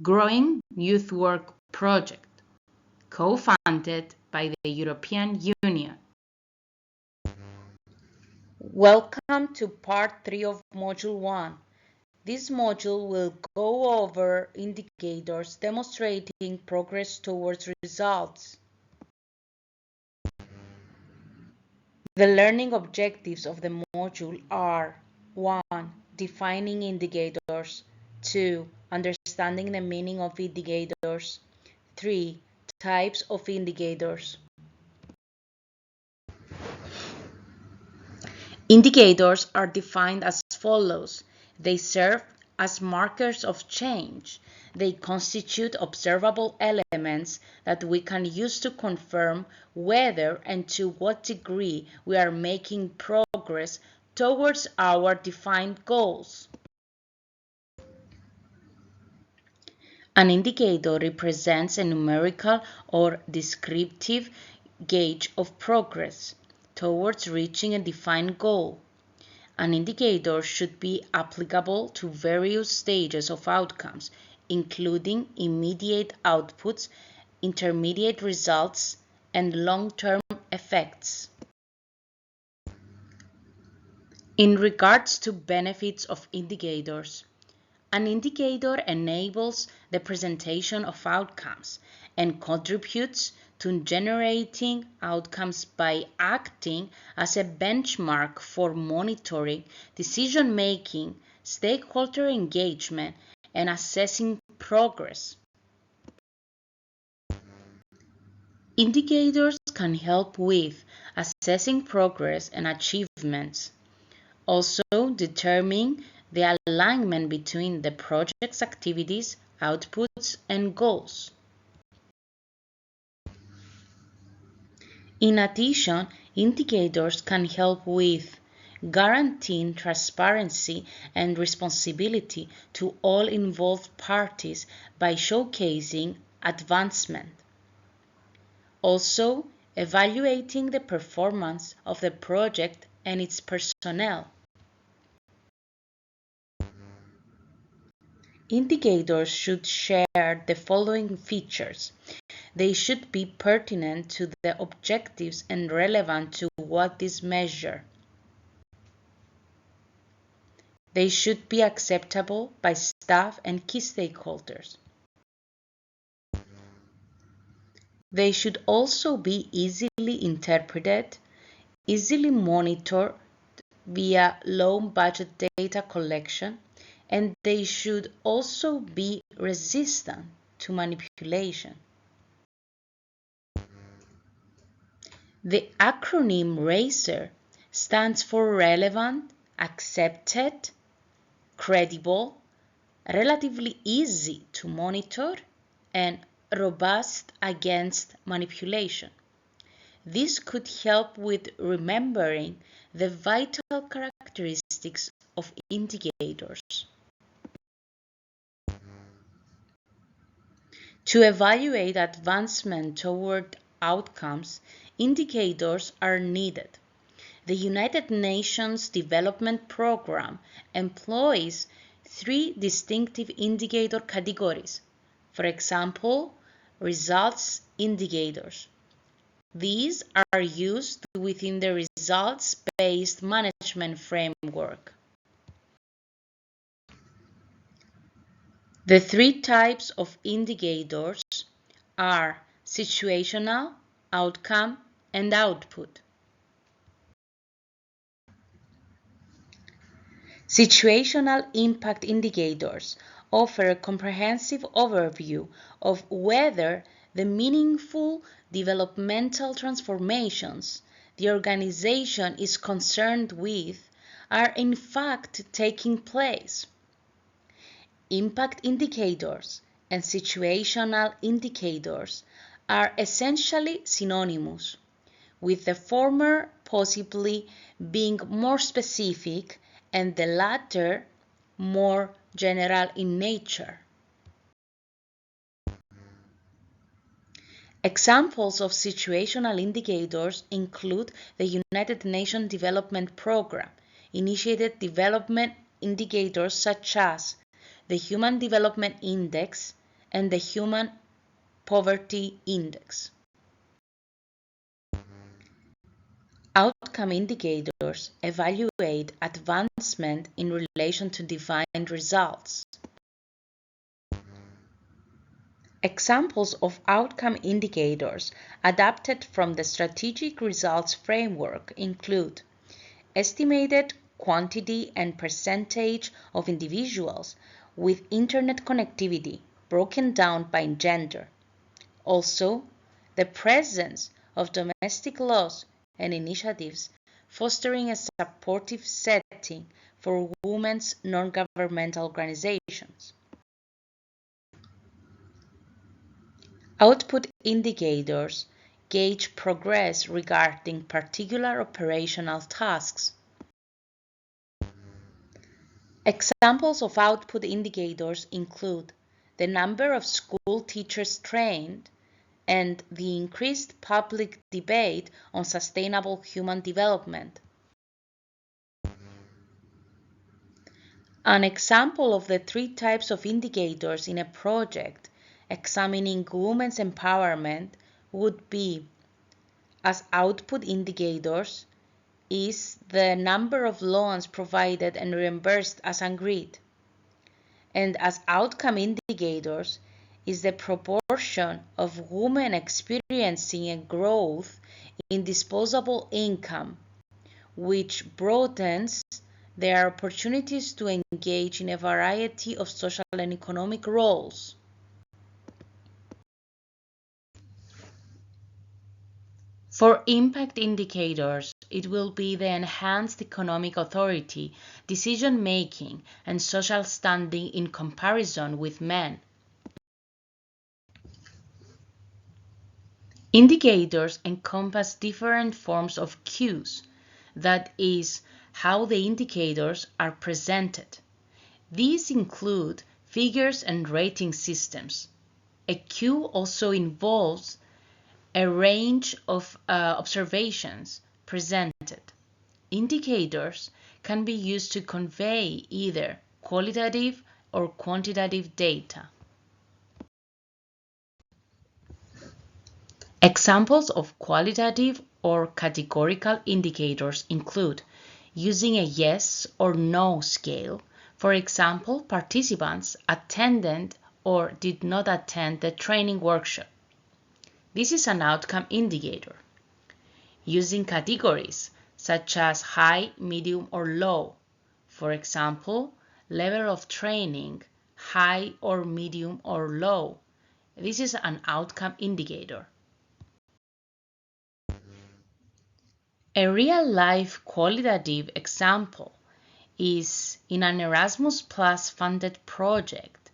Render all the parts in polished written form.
Growing Youth Work project, co-funded by the European Union. Welcome to part 3 of Module 1. This module will go over indicators demonstrating progress towards results. The learning objectives of the module are 1. Defining indicators. 2. Understanding the meaning of indicators. 3. Types of indicators. Indicators are defined as follows. They serve as markers of change. They constitute observable elements that we can use to confirm whether and to what degree we are making progress towards our defined goals. An indicator represents a numerical or descriptive gauge of progress towards reaching a defined goal. An indicator should be applicable to various stages of outcomes, including immediate outputs, intermediate results, and long-term effects. In regards to benefits of indicators, an indicator enables the presentation of outcomes and contributes to generating outcomes by acting as a benchmark for monitoring, decision-making, stakeholder engagement, and assessing progress. Indicators can help with assessing progress and achievements, also determining the alignment between the project's activities, outputs, and goals. In addition, indicators can help with guaranteeing transparency and responsibility to all involved parties by showcasing advancement. Also, evaluating the performance of the project and its personnel. Indicators should share the following features. They should be pertinent to the objectives and relevant to what is measured. They should be acceptable by staff and key stakeholders. They should also be easily interpreted, easily monitored via low-budget data collection, and they should also be resistant to manipulation. The acronym RACER stands for Relevant, Accepted, Credible, Relatively Easy to Monitor, and Robust Against Manipulation. This could help with remembering the vital characteristics of indicators. To evaluate advancement toward outcomes, indicators are needed. The United Nations Development Programme employs 3 distinctive indicator categories. For example, results indicators. These are used within the results-based management framework. The 3 types of indicators are situational, outcome, and output. Situational impact indicators offer a comprehensive overview of whether the meaningful developmental transformations the organization is concerned with are in fact taking place. Impact indicators and situational indicators are essentially synonymous, with the former possibly being more specific and the latter more general in nature. Examples of situational indicators include the United Nations Development Programme, initiated development indicators such as the Human Development Index, and the Human Poverty Index. Outcome indicators evaluate advancement in relation to defined results. Examples of outcome indicators adapted from the Strategic Results Framework include estimated quantity and percentage of individuals with Internet connectivity broken down by gender. Also, the presence of domestic laws and initiatives fostering a supportive setting for women's non-governmental organizations. Output indicators gauge progress regarding particular operational tasks. Examples of output indicators include the number of school teachers trained and the increased public debate on sustainable human development. An example of the three types of indicators in a project examining women's empowerment would be, as output indicators, is the number of loans provided and reimbursed as agreed, and as outcome indicators is the proportion of women experiencing a growth in disposable income, which broadens their opportunities to engage in a variety of social and economic roles. For impact indicators, it will be the enhanced economic authority, decision-making, and social standing in comparison with men. Indicators encompass different forms of cues, that is, how the indicators are presented. These include figures and rating systems. A cue also involves a range of observations presented. Indicators can be used to convey either qualitative or quantitative data. Examples of qualitative or categorical indicators include using a yes or no scale. For example, participants attended or did not attend the training workshop. This is an outcome indicator. Using categories such as high, medium, or low. For example, level of training, high or medium or low. This is an outcome indicator. A real-life qualitative example is in an Erasmus Plus funded project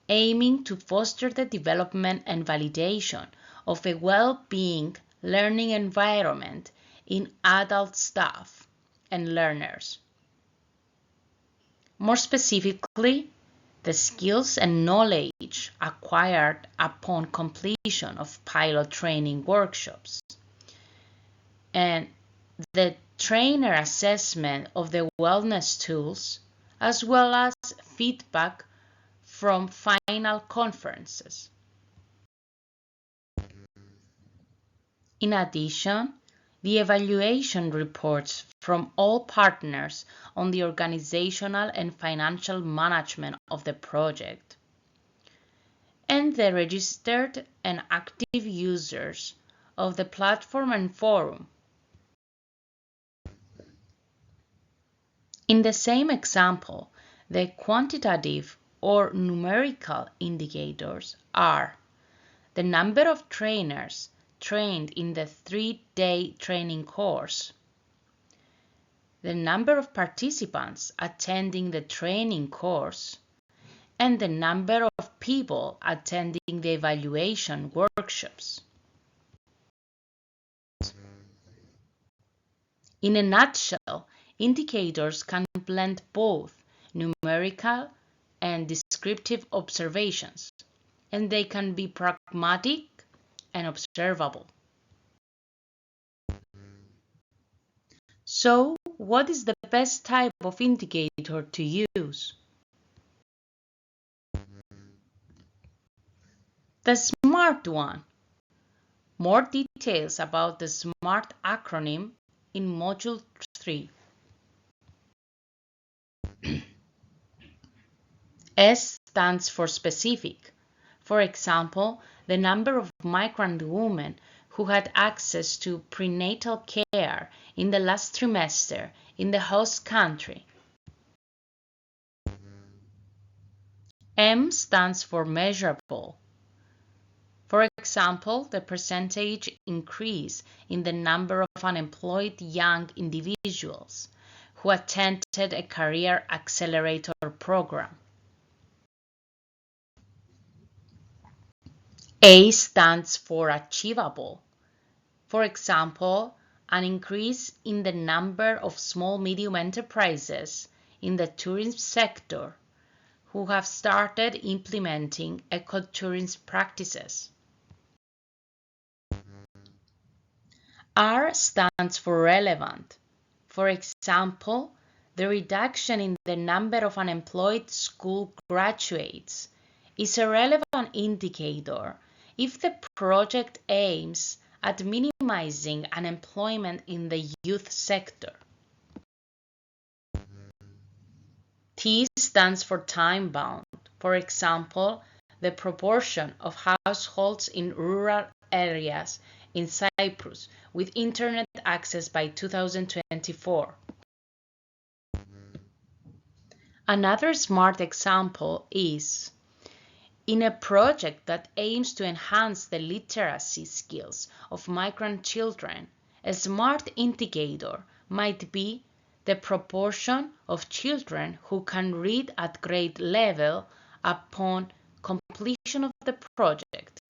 aiming to foster the development and validation of a well-being learning environment in adult staff and learners. More specifically, the skills and knowledge acquired upon completion of pilot training workshops, and the trainer assessment of the wellness tools, as well as feedback from final conferences. In addition, the evaluation reports from all partners on the organizational and financial management of the project, and the registered and active users of the platform and forum. In the same example, the quantitative or numerical indicators are the number of trainers trained in the 3-day training course, the number of participants attending the training course, and the number of people attending the evaluation workshops. In a nutshell, indicators can blend both numerical and descriptive observations, and they can be pragmatic and observable. So, what is the best type of indicator to use? The SMART one. More details about the SMART acronym in Module 3. S stands for specific. For example, the number of migrant women who had access to prenatal care in the last trimester in the host country. M stands for measurable. For example, the percentage increase in the number of unemployed young individuals who attended a career accelerator program. A stands for achievable. For example, an increase in the number of small-medium enterprises in the tourism sector who have started implementing ecotourism practices. R stands for relevant. For example, the reduction in the number of unemployed school graduates is a relevant indicator if the project aims at minimizing unemployment in the youth sector. T stands for time-bound. For example, the proportion of households in rural areas in Cyprus with internet access by 2024. Another SMART example is in a project that aims to enhance the literacy skills of migrant children, a SMART indicator might be the proportion of children who can read at grade level upon completion of the project.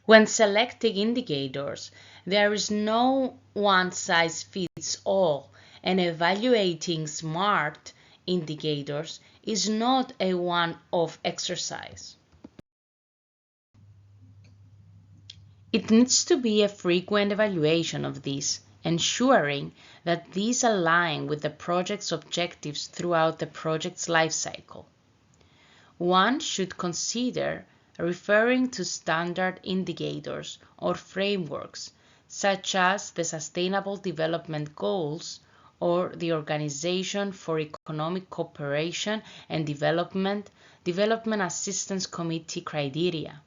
When selecting indicators, there is no one-size-fits-all, and evaluating SMART indicators is not a one-off exercise. It needs to be a frequent evaluation of these, ensuring that these align with the project's objectives throughout the project's lifecycle. One should consider referring to standard indicators or frameworks, such as the Sustainable Development Goals or the Organization for Economic Cooperation and Development Assistance Committee criteria.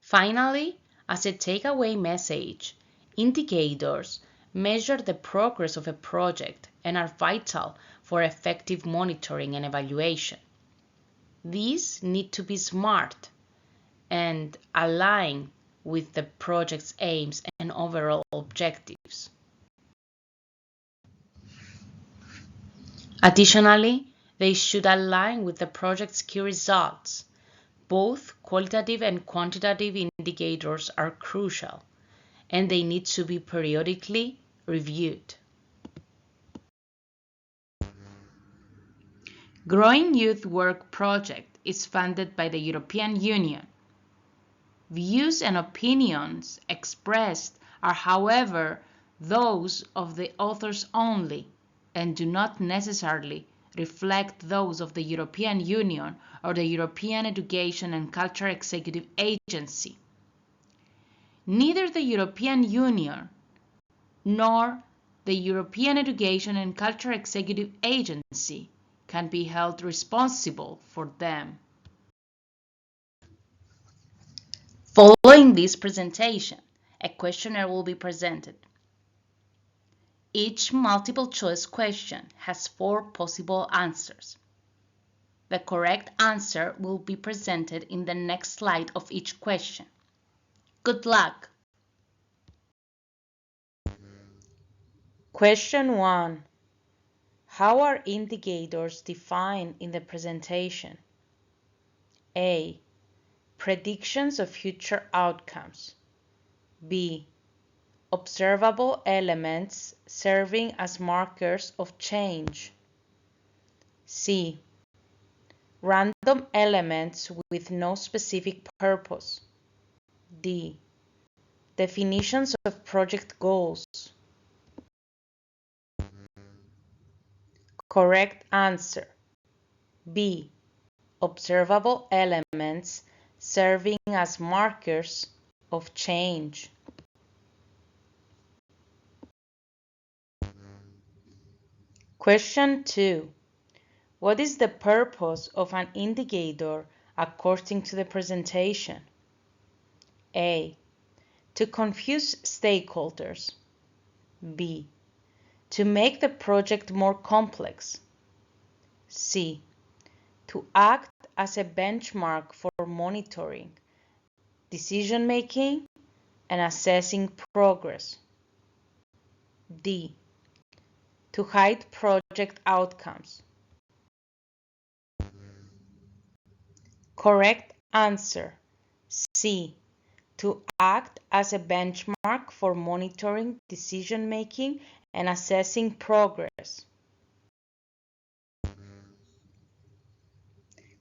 Finally, as a takeaway message, indicators measure the progress of a project and are vital for effective monitoring and evaluation. These need to be SMART and align with the project's aims and overall objectives. Additionally, they should align with the project's key results. Both qualitative and quantitative indicators are crucial, and they need to be periodically reviewed. Growing Youth Work project is funded by the European Union. Views and opinions expressed are, however, those of the authors only and do not necessarily reflect those of the European Union or the European Education and Culture Executive Agency. Neither the European Union nor the European Education and Culture Executive Agency can be held responsible for them. Following this presentation, a questionnaire will be presented. Each multiple-choice question has 4 possible answers. The correct answer will be presented in the next slide of each question. Good luck! Question 1. How are indicators defined in the presentation? A. Predictions of future outcomes. B. Observable elements serving as markers of change. C. Random elements with no specific purpose. D. Definitions of project goals. Correct answer. B. Observable elements serving as markers of change. Question 2. What is the purpose of an indicator according to the presentation? A. To confuse stakeholders. B. To make the project more complex. C. To act as a benchmark for monitoring, decision-making, and assessing progress. D. To hide project outcomes. Correct answer. C. To act as a benchmark for monitoring, decision-making, and assessing progress.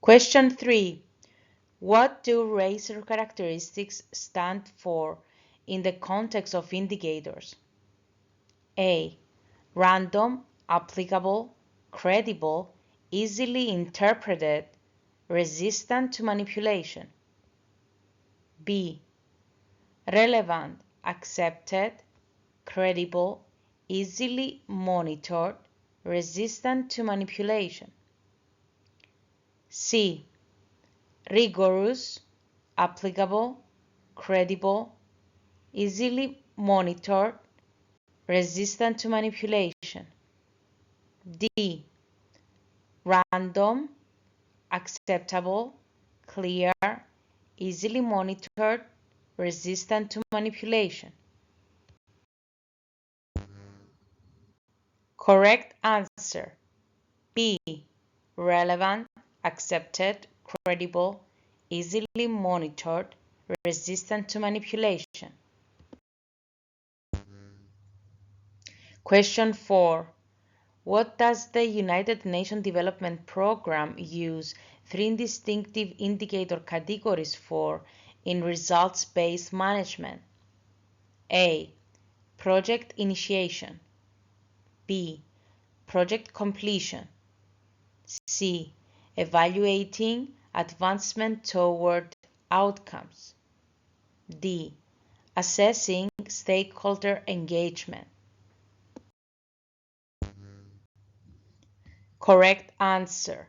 Question 3. What do razor characteristics stand for in the context of indicators? A. Random, applicable, credible, easily interpreted, resistant to manipulation. B. Relevant, accepted, credible, easily monitored, resistant to manipulation. C. Rigorous, applicable, credible, easily monitored, resistant to manipulation. D. Random, acceptable, clear, easily monitored, resistant to manipulation. Correct answer. B. Relevant, accepted, credible, easily monitored, resistant to manipulation. Question 4. What does the United Nations Development Programme use 3 distinctive indicator categories for in results-based management? A. Project initiation. B. Project completion. C. Evaluating advancement toward outcomes. D. Assessing stakeholder engagement. Correct answer.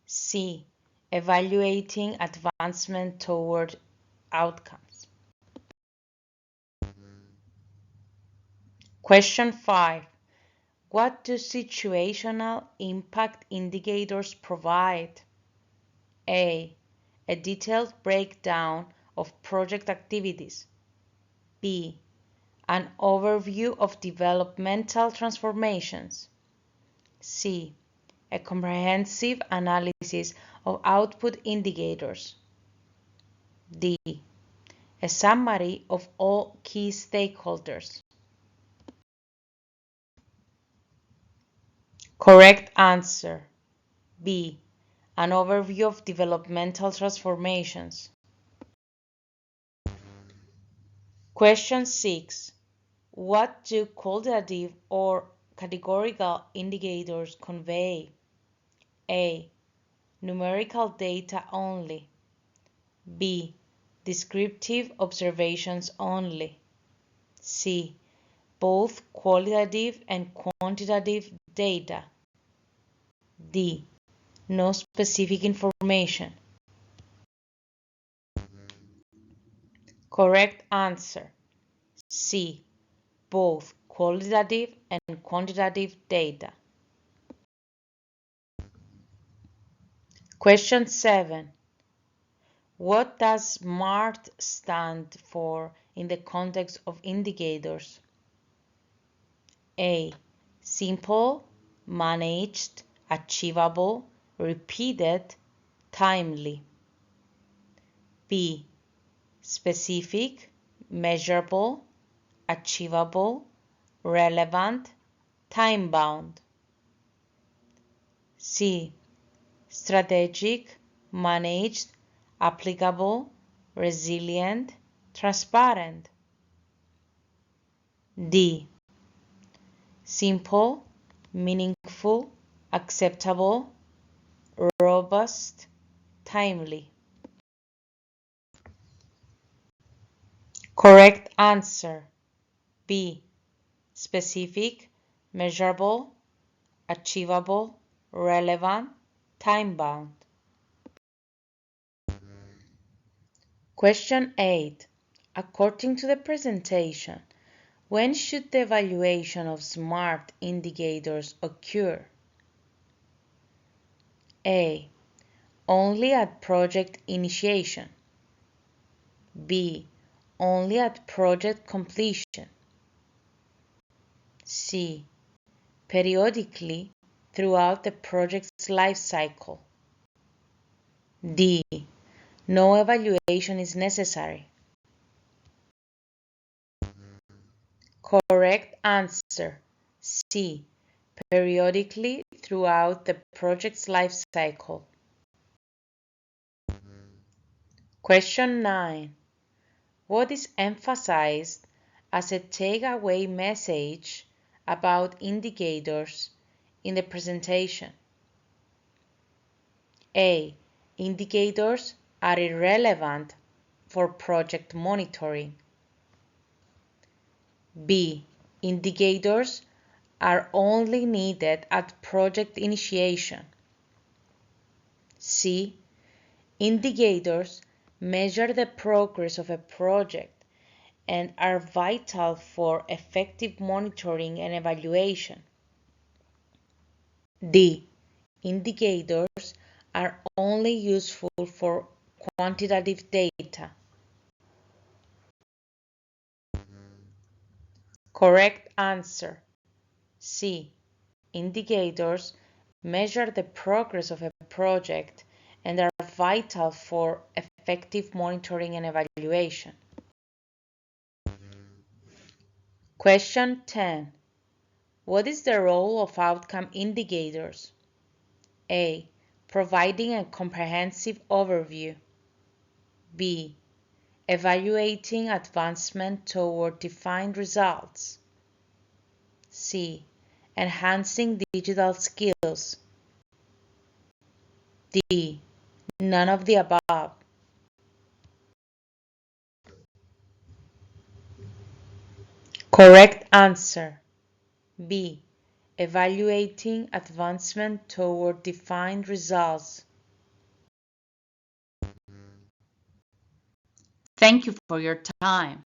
C. Evaluating advancement toward outcomes. Question 5. What do situational impact indicators provide? A. A detailed breakdown of project activities. B. An overview of developmental transformations. C. A comprehensive analysis of output indicators. D. A summary of all key stakeholders. Correct answer. B. An overview of developmental transformations. Question 6. What do qualitative or categorical indicators convey? A. Numerical data only. B. Descriptive observations only. C. Both qualitative and quantitative data. D. No specific information. Correct answer. C. Both qualitative and quantitative data. Question 7. What does SMART stand for in the context of indicators? A. Simple, managed, achievable, repeated, timely. B. Specific, measurable, achievable, relevant, time-bound. C. Strategic, managed, applicable, resilient, transparent. D. Simple, meaningful, acceptable, robust, timely. Correct answer B. Specific, measurable, achievable, relevant, time-bound. Question 8. According to the presentation, when should the evaluation of SMART indicators occur? A. Only at project initiation. B. Only at project completion. C. Periodically throughout the project's life cycle. D. No evaluation is necessary. Correct answer C. Periodically throughout the project's life cycle. Question 9. What is emphasized as a takeaway message about indicators in the presentation? A. Indicators are irrelevant for project monitoring. B. Indicators are only needed at project initiation. C. Indicators measure the progress of a project and are vital for effective monitoring and evaluation. D. Indicators are only useful for quantitative data. Correct answer C. Indicators measure the progress of a project and are vital for effective monitoring and evaluation. Question 10. What is the role of outcome indicators? A. Providing a comprehensive overview. B. Evaluating advancement toward defined results. C. Enhancing digital skills. D. None of the above. Correct answer B. Evaluating advancement toward defined results. Thank you for your time.